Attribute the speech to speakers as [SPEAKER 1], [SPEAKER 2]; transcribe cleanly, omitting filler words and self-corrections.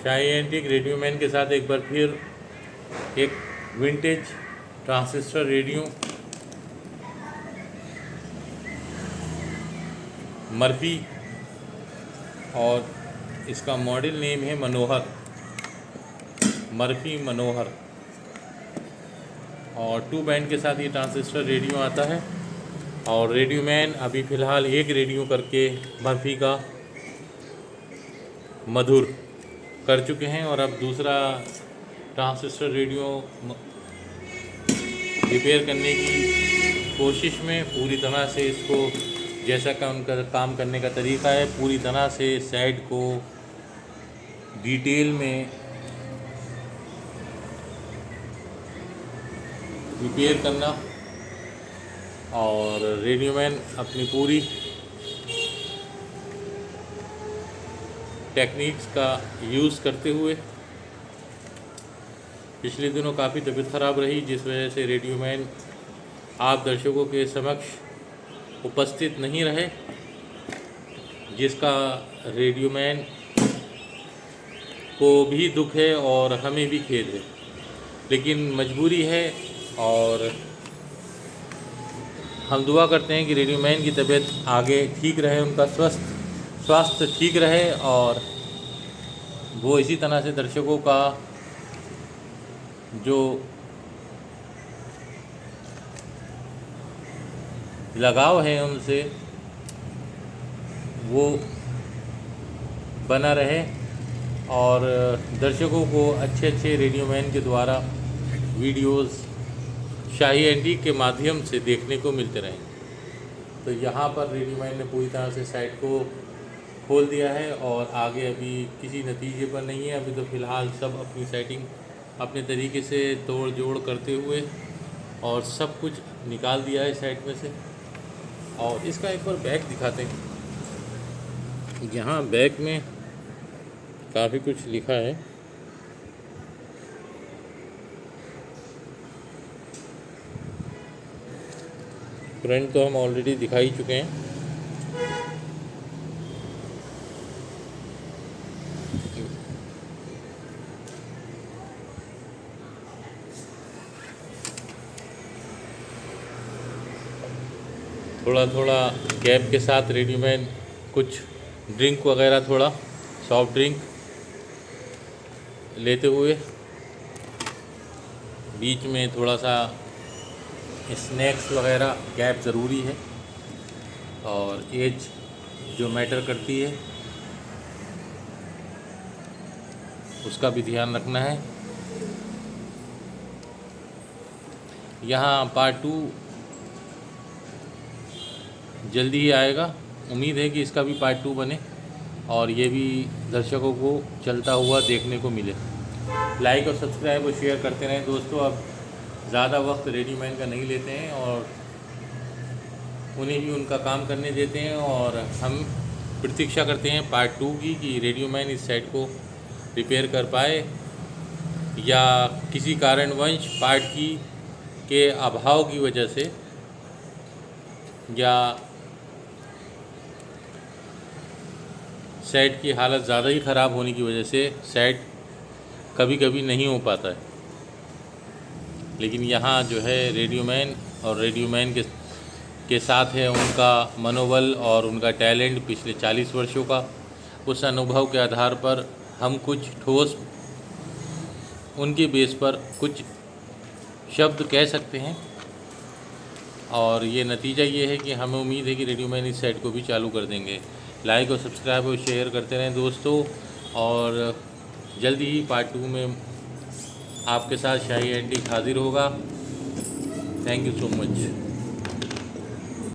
[SPEAKER 1] शाही antique radio man के साथ एक बार फिर एक विंटेज ट्रांजिस्टर रेडियो मर्फी और इसका मॉडल नेम है मनोहर, मर्फी मनोहर। और 2 बैंड के साथ ये ट्रांजिस्टर रेडियो आता है। और रेडियो मैन अभी फ़िलहाल एक रेडियो करके मर्फी का मधुर कर चुके हैं और अब दूसरा ट्रांजिस्टर रेडियो रिपेयर करने की कोशिश में पूरी तरह से इसको जैसा काम करने का तरीका है, पूरी तरह से सेट को डिटेल में रिपेयर करना। और रेडियो मैन अपनी पूरी टेक्निक्स का यूज़ करते हुए, पिछले दिनों काफ़ी तबीयत ख़राब रही जिस वजह से रेडियो मैन आप दर्शकों के समक्ष उपस्थित नहीं रहे, जिसका रेडियो मैन को भी दुख है और हमें भी खेद है, लेकिन मजबूरी है। और हम दुआ करते हैं कि रेडियो मैन की तबीयत आगे ठीक रहे, उनका स्वास्थ्य ठीक रहे और वो इसी तरह से दर्शकों का जो लगाव है उनसे वो बना रहे और दर्शकों को अच्छे अच्छे रेडियो मैन के द्वारा वीडियोस शाही एंटीक के माध्यम से देखने को मिलते रहें। तो यहाँ पर रेडियो मैन ने पूरी तरह से साइट को खोल दिया है और आगे अभी किसी नतीजे पर नहीं है। अभी तो फ़िलहाल सब अपनी सेटिंग अपने तरीके से तोड़ जोड़ करते हुए और सब कुछ निकाल दिया है साइट में से। और इसका एक बार बैक दिखाते हैं। यहाँ बैक में काफ़ी कुछ लिखा है। फ्रंट तो हम ऑलरेडी दिखा ही चुके हैं। थोड़ा थोड़ा गैप के साथ रेडियो मैन कुछ ड्रिंक वगैरह, थोड़ा सॉफ्ट ड्रिंक लेते हुए बीच में थोड़ा सा स्नैक्स वगैरह गैप ज़रूरी है। और एज जो मैटर करती है उसका भी ध्यान रखना है। यहाँ पार्ट 2 जल्दी ही आएगा। उम्मीद है कि इसका भी पार्ट 2 बने और ये भी दर्शकों को चलता हुआ देखने को मिले। लाइक और सब्सक्राइब और शेयर करते रहें दोस्तों। अब ज़्यादा वक्त रेडियो मैन का नहीं लेते हैं और उन्हें भी उनका काम करने देते हैं और हम प्रतीक्षा करते हैं पार्ट 2 की कि रेडियो मैन इस साइट को रिपेयर कर पाए या किसी कारणवश पार्ट के अभाव की वजह से या सेट की हालत ज़्यादा ही ख़राब होने की वजह से सेट कभी कभी नहीं हो पाता है। लेकिन यहाँ जो है रेडियो मैन और रेडियो मैन के साथ है उनका मनोबल और उनका टैलेंट पिछले 40 वर्षों का। उस अनुभव के आधार पर हम कुछ ठोस उनके बेस पर कुछ शब्द कह सकते हैं। और ये नतीजा ये है कि हमें उम्मीद है कि रेडियो मैन इस साइट को भी चालू कर देंगे। लाइक और सब्सक्राइब और शेयर करते रहें दोस्तों। और जल्दी ही पार्ट 2 में आपके साथ शाही एंटीक हाजिर होगा। Thank you so much.